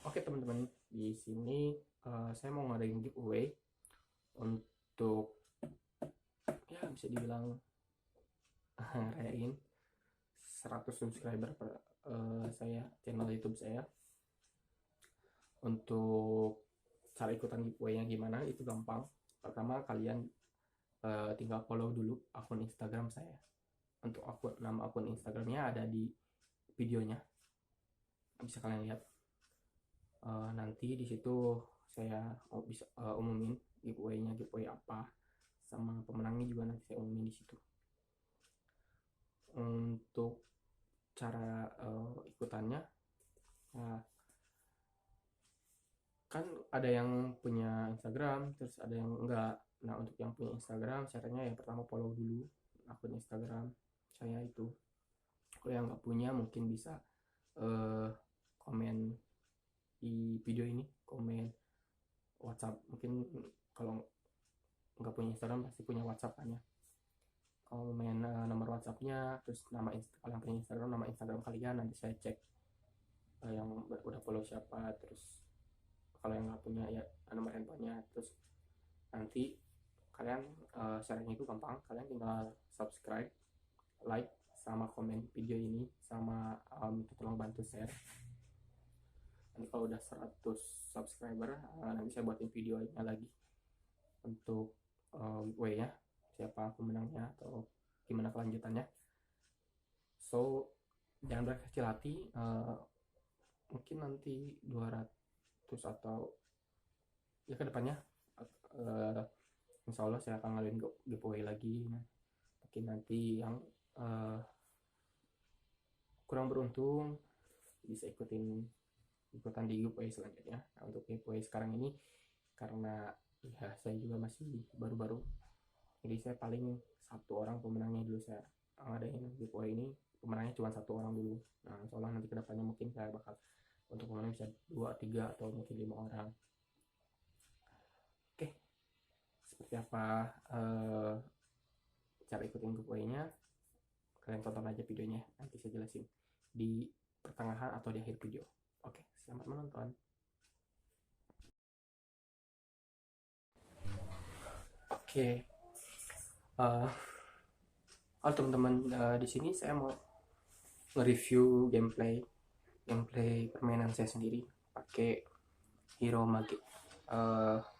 Oke teman-teman, di sini saya mau ngadain giveaway untuk ya bisa dibilang rayain 100 subscriber saya channel YouTube saya. Untuk cara ikutan giveaway-nya gimana? Itu gampang. Pertama kalian tinggal follow dulu akun Instagram saya. Untuk nama akun Instagramnya ada di videonya, bisa kalian lihat. Nanti di situ saya bisa umumin giveaway apa, sama pemenangnya juga nanti saya umumin di situ. Untuk cara ikutannya, nah, kan ada yang punya Instagram terus ada yang enggak. Nah, untuk yang punya Instagram caranya yang pertama follow dulu akun Instagram saya itu. Kalau yang nggak punya mungkin bisa komen di video ini, komen WhatsApp. Mungkin kalau nggak punya Instagram pasti punya WhatsApp kan ya. Kalau main nomor WhatsAppnya, terus kalau yang punya Instagram, nama Instagram kalian, nanti saya cek yang udah follow siapa. Terus kalau yang nggak punya ya nomor handphonenya. Terus nanti kalian caranya itu gampang, kalian tinggal subscribe, like, sama komen video ini, sama tolong bantu share. Nanti kalau udah 100 subscriber, nanti saya buatin videonya lagi untuk giveaway ya, siapa pemenangnya atau gimana kelanjutannya. So jangan berkecil hati, mungkin nanti 200 atau ya ke depannya insya Allah saya akan ngadain giveaway lagi. Mungkin nanti yang kurang beruntung bisa ikutan di giveaway selanjutnya. Nah, untuk giveaway sekarang ini karena ya saya juga masih baru-baru, jadi saya paling satu orang pemenangnya dulu. Saya ngadain giveaway ini pemenangnya cuma satu orang dulu. Nah, insya Allah nanti kedepannya mungkin saya bakal untuk pemenang bisa 2, 3 atau mungkin 5 orang. Oke, seperti apa cara ikutin giveaway-nya, kalian tonton aja videonya, nanti saya jelasin di pertengahan atau di akhir video. Oke, selamat menonton. Oke, halo teman-teman, di sini saya mau nge-review gameplay permainan saya sendiri pakai hero magic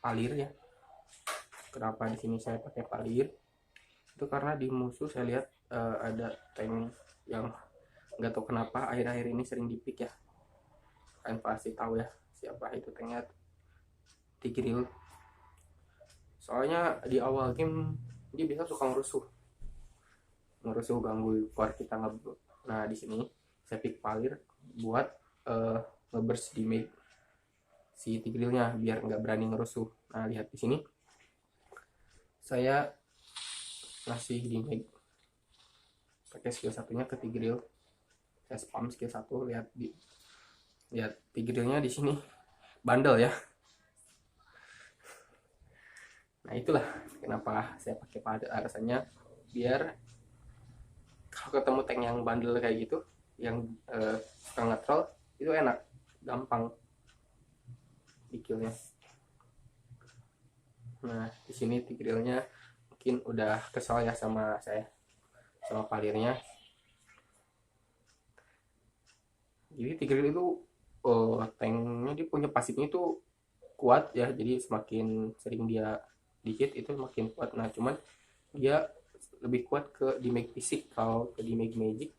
palir ya. Kenapa di sini saya pakai palir? Itu karena di musuh saya lihat ada tank yang nggak tahu kenapa akhir-akhir ini sering di-pick ya. Kalian pasti tahu ya siapa itu tanknya, Tigreal. Soalnya di awal game dia biasa suka ngerusuh ganggu core kita ngebut. Nah, di sini saya pick palir buat ngeburst damage si Tigrealnya biar nggak berani ngerusuh. Nah, lihat di sini saya ngasih damage pakai skill satunya ke Tigreal. Saya spam skill 1, lihat Tigrealnya di sini bandel ya. Nah, itulah kenapa saya pakai palir, alasannya biar kalau ketemu tank yang bandel kayak gitu, yang suka nge-troll, itu enak, gampang di killnya. Nah, di sini Tigrealnya mungkin udah kesal ya sama saya, sama palirnya. Jadi Tigreal itu tanknya dia punya pasifnya itu kuat ya, jadi semakin sering dia di-hit itu semakin kuat. Nah, cuman dia lebih kuat ke damage fisik. Kalau ke damage magic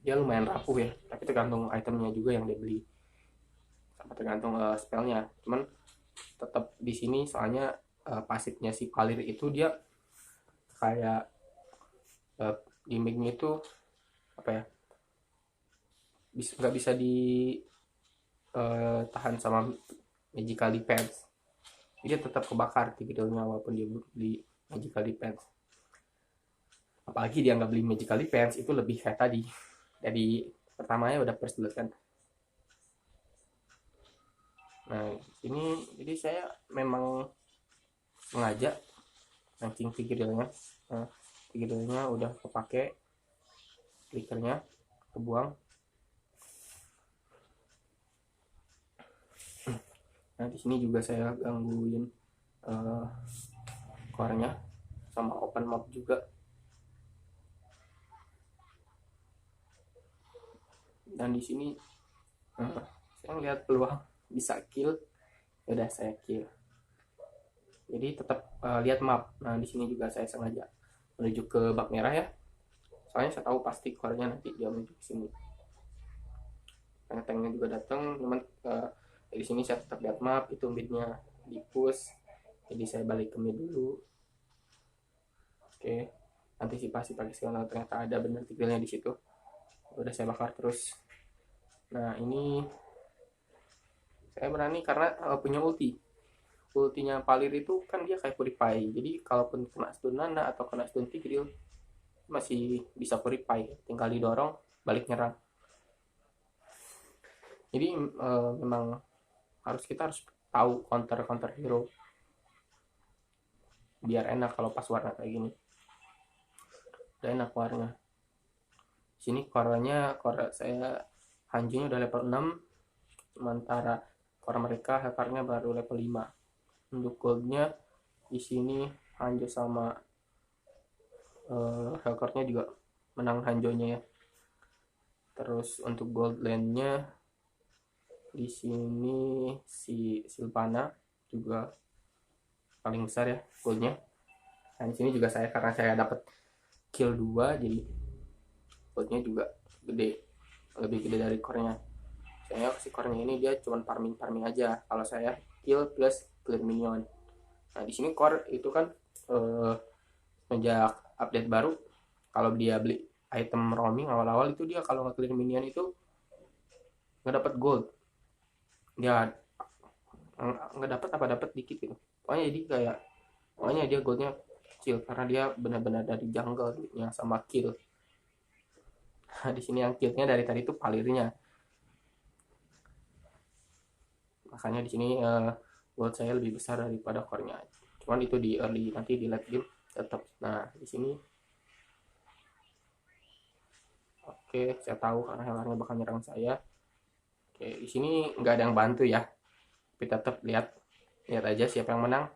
dia lumayan rapuh ya, tapi tergantung itemnya juga yang dia beli, sama tergantung spellnya. Cuman tetap di sini soalnya pasifnya si palir itu dia kayak damage-nya itu apa ya, nggak bisa ditahan sama magical defense. Dia tetap kebakar tigrealnya walaupun dia beli magical defense. Apalagi dia nggak beli magical defense, itu lebih kayak tadi. Jadi pertamanya udah first blood kan. Nah, ini jadi saya memang sengaja mancing tigrealnya. Nah, tigrealnya udah kepake, flickernya kebuang. Nah di sini juga saya gangguin core-nya sama open map juga. Dan di sini saya ngeliat peluang bisa kill, udah saya kill. Jadi tetap lihat map. Nah di sini juga saya sengaja menuju ke bak merah ya, soalnya saya tahu pasti core-nya nanti dia menuju ke sini. Tanknya juga datang, cuman di sini saya tetap lihat map, itu midnya di push, jadi saya balik ke mid dulu. Oke, antisipasi pakai skill, ternyata ada bener tigrilnya di situ. Udah saya bakar terus. Nah ini saya berani karena punya ultinya Palir itu kan dia kayak purify, jadi kalaupun kena stun Nana atau kena stun Tigreal masih bisa purify, tinggal didorong balik nyerang. Jadi memang kita harus tahu counter hero biar enak kalau pas warna kayak gini. Udah enak warnanya. Sini core saya Hanjunya udah level 6, sementara core mereka hackernya baru level 5. Untuk goldnya di sini Hanjo sama hackernya juga menang Hanjonya ya. Terus untuk gold lane-nya di sini si Sylvana juga paling besar ya goldnya. Nah di sini juga saya, karena saya dapat kill 2, jadi goldnya juga gede, lebih gede dari core-nya. Saya si core-nya ini dia cuma farming aja, kalau saya kill plus clear minion. Nah di sini core itu kan sejak update baru, kalau dia beli item roaming awal-awal itu dia kalau nge-clear minion itu nggak dapat gold, dia nggak dapat apa dapat dikit gitu. Pokoknya dia goldnya kecil karena dia benar-benar dari jungle yang sama kill. Nah, di sini yang killnya dari tadi itu Palirnya, makanya di sini gold saya lebih besar daripada core-nya. Cuman itu di early, nanti di late game tetap. Nah di sini oke, saya tahu karena healernya bakal nyerang saya. Oke, di sini nggak ada yang bantu ya, tapi tetap lihat aja siapa yang menang.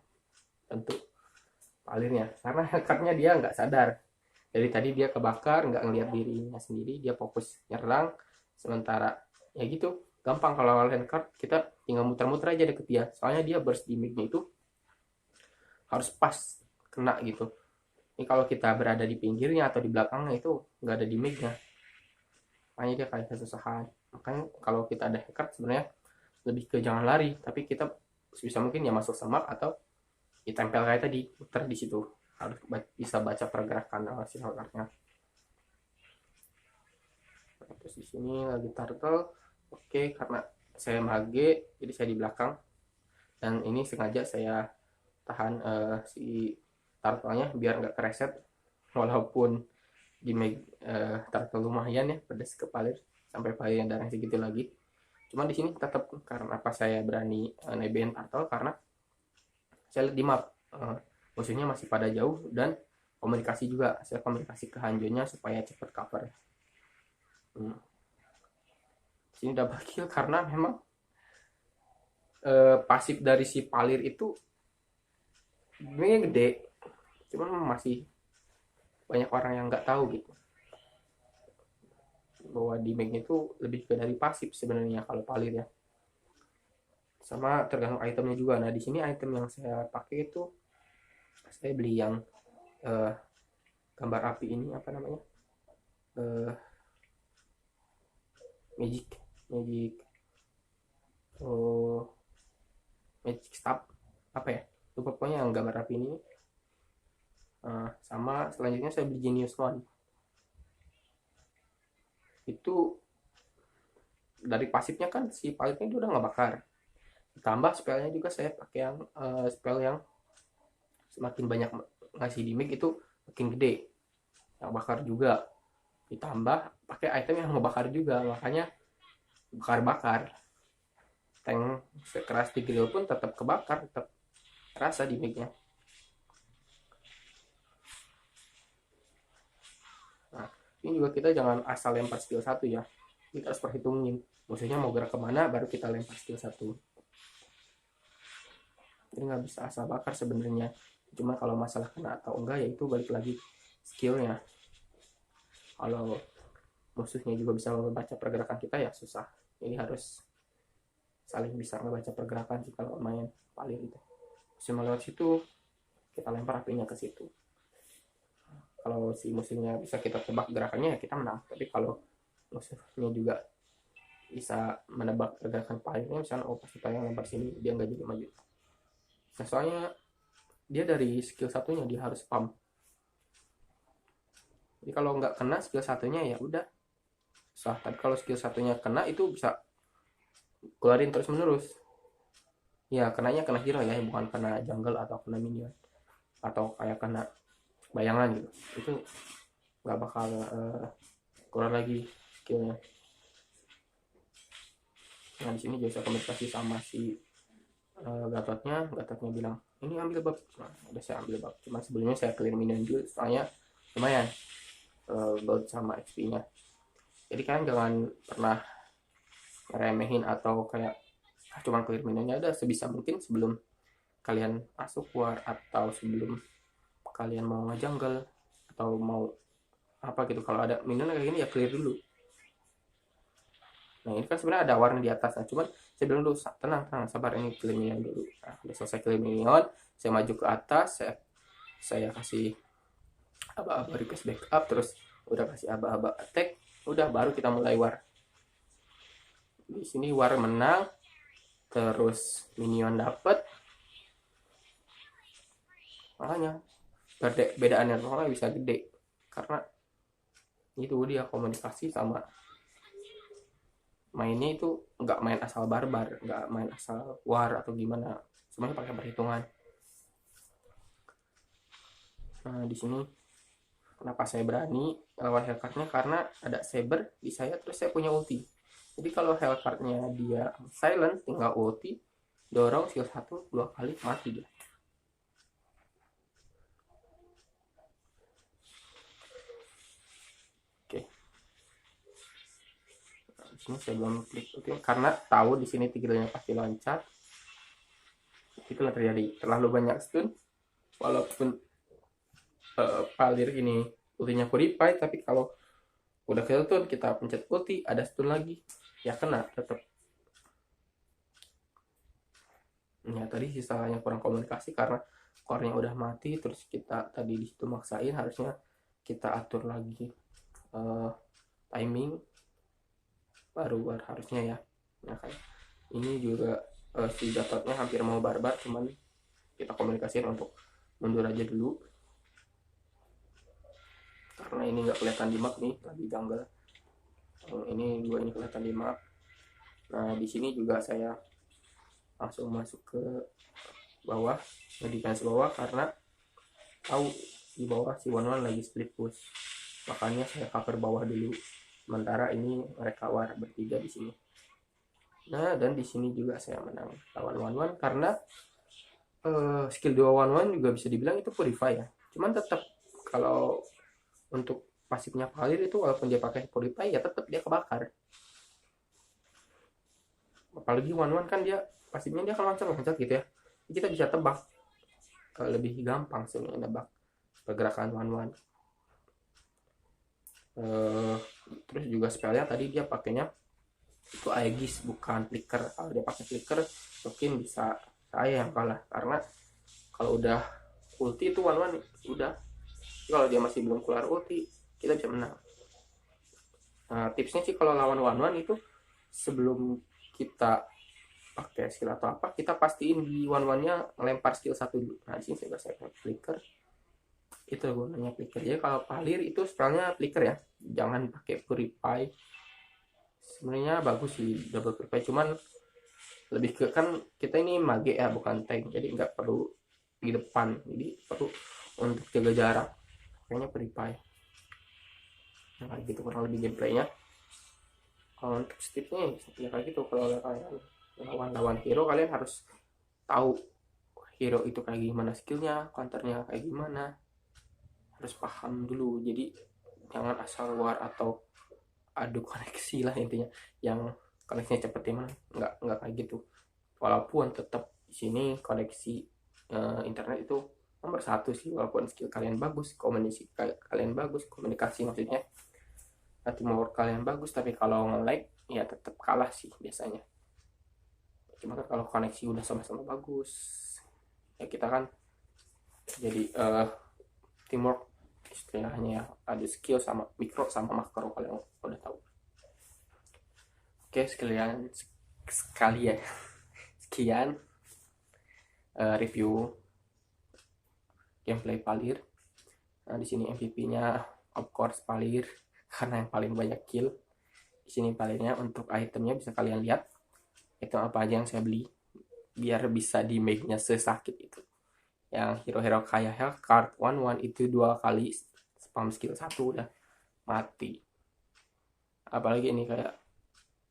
Tentu Palirnya, karena hackernya dia nggak sadar. Dari tadi dia kebakar, nggak ngelihat dirinya sendiri, dia fokus nyerang. Sementara ya gitu, gampang kalau lane card kita tinggal muter-muter aja deket dia. Soalnya dia burst damage-nya itu harus pas kena gitu. Ini kalau kita berada di pinggirnya atau di belakangnya itu nggak ada damage-nya. Makanya dia kayak kesusahan. Makanya kalau kita ada hacker sebenarnya lebih ke jangan lari, tapi kita sebisa mungkin ya masuk semak atau ditempel kayak tadi, muter di situ. Harus bisa baca pergerakan si hackernya. Terus di sini lagi turtle. Oke, karena saya mage jadi saya di belakang, dan ini sengaja saya tahan si turtle-nya biar nggak kereset, walaupun di turtle lumayan ya pedas ke Palir, sampai Palir yang darah segitu lagi. Cuma di sini tetap, karena apa saya berani nebein turtle, karena saya lihat di map musuhnya masih pada jauh, dan komunikasi juga, saya komunikasi ke Hanjonya supaya cepat cover. Sini double kill karena memang pasif dari si Palir itu sebenarnya gede, cuman masih banyak orang yang nggak tahu gitu bahwa damage itu lebih ke dari pasif sebenarnya kalau Palir ya. Sama tergantung itemnya juga. Nah di sini item yang saya pakai itu saya beli yang gambar api ini, apa namanya, magic staff apa ya, itu pokoknya yang gambar api ini. Sama selanjutnya saya beli Genius One, itu dari pasifnya kan si Palirnya itu udah nggak bakar, ditambah spellnya juga saya pakai yang spell yang semakin banyak ngasih damage itu makin gede, yang bakar juga, ditambah pakai item yang ngebakar juga, makanya bakar tank sekeras Tigreal pun tetap kebakar, tetap rasa damage-nya. Nah ini juga kita jangan asal lempar skill 1 ya, kita harus perhitungin musuhnya mau gerak kemana baru kita lempar skill 1. jadi nggak bisa asal bakar sebenarnya. Cuma kalau masalah kena atau enggak ya itu balik lagi skillnya. Kalau musuhnya juga bisa membaca pergerakan kita ya susah, jadi harus saling bisa ngebaca pergerakan sih kalau main palir itu. Cuma lewat situ kita lempar apinya ke situ. Kalau si musuhnya bisa kita tebak gerakannya ya kita menang. Tapi kalau musuhnya juga bisa menebak pergerakan palirnya, misalnya oh pasti paling lempar sini, dia nggak jadi maju. Nah, soalnya dia dari skill satunya dia harus spam. Jadi kalau nggak kena skill satunya ya udah susah. Tapi kalau skill satunya kena itu bisa keluarin terus menerus. Ya kenanya kena hero ya, bukan kena jungle atau kena minion atau kayak kena bayangan gitu. Itu nggak bakal keluar lagi skillnya. Nah di sini juga saya komunikasi sama si Gatotnya bilang ini ambil bab. Nah, udah saya ambil bab. Cuma sebelumnya saya clear minion dulu soalnya lumayan gold sama XP-nya. Jadi kalian jangan pernah remehin atau kayak cuma clear minionnya, ada sebisa mungkin sebelum kalian masuk war atau sebelum kalian mau ngejungle atau mau apa gitu, kalau ada minion kayak gini ya clear dulu. Nah ini kan sebenarnya ada warna di atas, nah cuman saya bilang dulu tenang sabar, ini clear minion dulu. Nah udah selesai clear minion, saya maju ke atas, saya kasih aba-aba request backup, terus udah kasih aba-aba attack, udah baru kita mulai war. Di sini war menang, terus minion dapet, makanya bedaannya makanya bisa gede karena itu dia komunikasi sama mainnya itu nggak main asal barbar, nggak main asal war atau gimana, semuanya pakai perhitungan. Nah di sini kenapa saya berani lawan Hellcatnya, karena ada saber di saya, terus saya punya ulti. Jadi kalau Hellcatnya dia silent, tinggal ulti dorong skill 1 2 kali mati dia. Oke. Nah, di sini saya belum klik ulti karena tahu di sini tigilnya pasti loncat. Itulah terjadi terlalu banyak stun, walaupun palir ini ultinya purify, tapi kalau udah kill stun kita pencet ulti ada stun lagi ya kena tetap. Ya tadi sisanya kurang komunikasi karena core-nya udah mati, terus kita tadi di situ maksain, harusnya kita atur lagi timing baru harusnya ya. Nah kan ini juga si Gatotnya hampir mau barbar, cuman kita komunikasiin untuk mundur aja dulu karena ini nggak kelihatan di map nih lagi jungle. Ini dua ini kelihatan di map. Nah di sini juga saya langsung masuk ke bawah, ngedefense bawah karena tahu di bawah si Wanwan lagi split push, makanya saya cover bawah dulu sementara ini mereka war bertiga di sini. Nah dan di sini juga saya menang lawan Wanwan karena skill 2 Wanwan juga bisa dibilang itu purify ya, cuman tetap kalau untuk pasifnya Palir itu walaupun dia pakai purify ya tetap dia kebakar. Apalagi Wanwan kan dia pasifnya dia kalau loncat gitu ya, kita bisa tebak lebih gampang sebenarnya nebak pergerakan Wanwan. Terus juga spellnya tadi dia pakainya itu Aegis bukan flicker. Kalau dia pakai flicker mungkin bisa saya yang kalah karena kalau udah ulti itu Wanwan udah, kalau dia masih belum keluar ulti kita bisa menang. Nah tipsnya sih kalau lawan Wanwan itu sebelum kita pakai skill atau apa kita pastiin di Wanwannya ngelempar skill 1 dulu. Nah di sini saya pakai flicker, itu gunanya flicker. Jadi kalau Palir itu spellnya flicker ya, jangan pakai purify. Sebenarnya bagus sih double purify, cuman lebih ke kan kita ini mage ya bukan tank, jadi nggak perlu di depan, jadi perlu untuk jaga jarak kayaknya purify. Nah kayak gitu kurang lebih gameplaynya. Kalau untuk tipsnya ya kayak gitu, kalau kalian lawan hero kalian harus tahu hero itu kayak gimana skillnya, counternya kayak gimana, harus paham dulu. Jadi jangan asal war atau adu koneksi lah intinya, yang koneksinya cepet gimana, nggak kayak gitu, walaupun tetap Di sini koneksi internet itu nomor satu sih, walaupun skill kalian bagus, komunikasi maksudnya, teamwork kalian bagus, tapi kalau nge-lag ya tetap kalah sih biasanya. Cuma kan kalau koneksi udah sama-sama bagus ya kita kan jadi teamwork istilahnya ya, ada skill sama mikro sama makro kalian udah tahu. Oke, sekian review gameplay Palir. Nah, di sini MVP-nya of course Palir karena yang paling banyak kill. Di sini Palirnya, untuk itemnya bisa kalian lihat item apa aja yang saya beli biar bisa di make-nya sesakit itu. Yang hero-hero kayak Hellcard 1-1 itu 2 kali spam skill 1 udah mati. Apalagi ini kayak,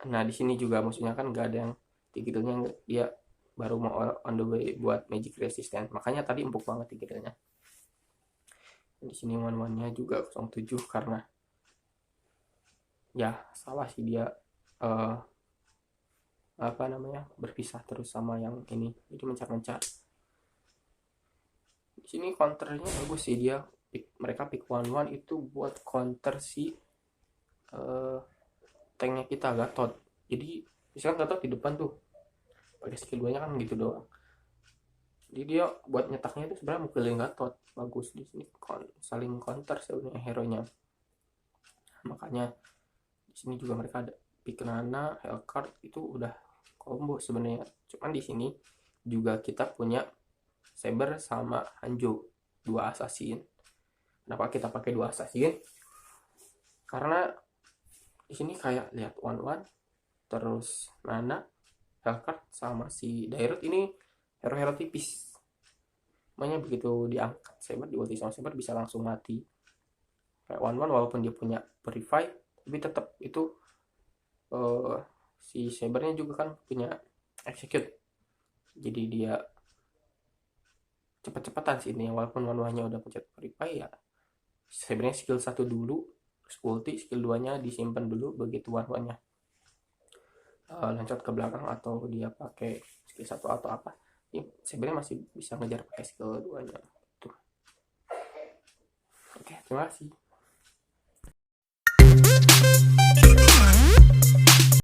nah di sini juga musuhnya kan nggak ada yang tigilnya, dia baru mau on the way buat magic resistant, makanya tadi empuk banget tigilnya. Di sini one-one-nya juga 07 karena ya salah sih dia berpisah terus sama yang ini, jadi mencar-mencar. Di sini counternya bagus sih, dia mereka pick one itu buat counter si tanknya kita Gatot. Jadi misalkan Gatot di depan tuh pakai skill 2 nya kan gitu doang, jadi dia buat nyetaknya itu sebenarnya mukulin Gatot. Bagus di sini saling counter sebenarnya hero-nya. Makanya di sini juga mereka ada pick Nana, Hellcard itu udah combo sebenarnya. Cuman di sini juga kita punya Saber sama Hanjo, 2 assassin. Kenapa kita pakai 2 assassin? Karena di sini kayak lihat one terus Nana, Hellcard sama si Dairut ini hero-hero tipis. Makanya begitu diangkat Saber, di ulti sama Saber bisa langsung mati. Kayak one walaupun dia punya Purify, tapi tetap itu si Sabernya juga kan punya Execute. Jadi dia cepet-cepetan sih ini, walaupun one-nya udah pencet Purify ya. Sabernya skill 1 dulu, terus ulti skill 2-nya disimpan dulu, begitu one-nya loncat ke belakang atau dia pakai skill 1 atau apa, ya sebenarnya masih bisa ngejar pakai skill 2-nya. Oke, terima kasih.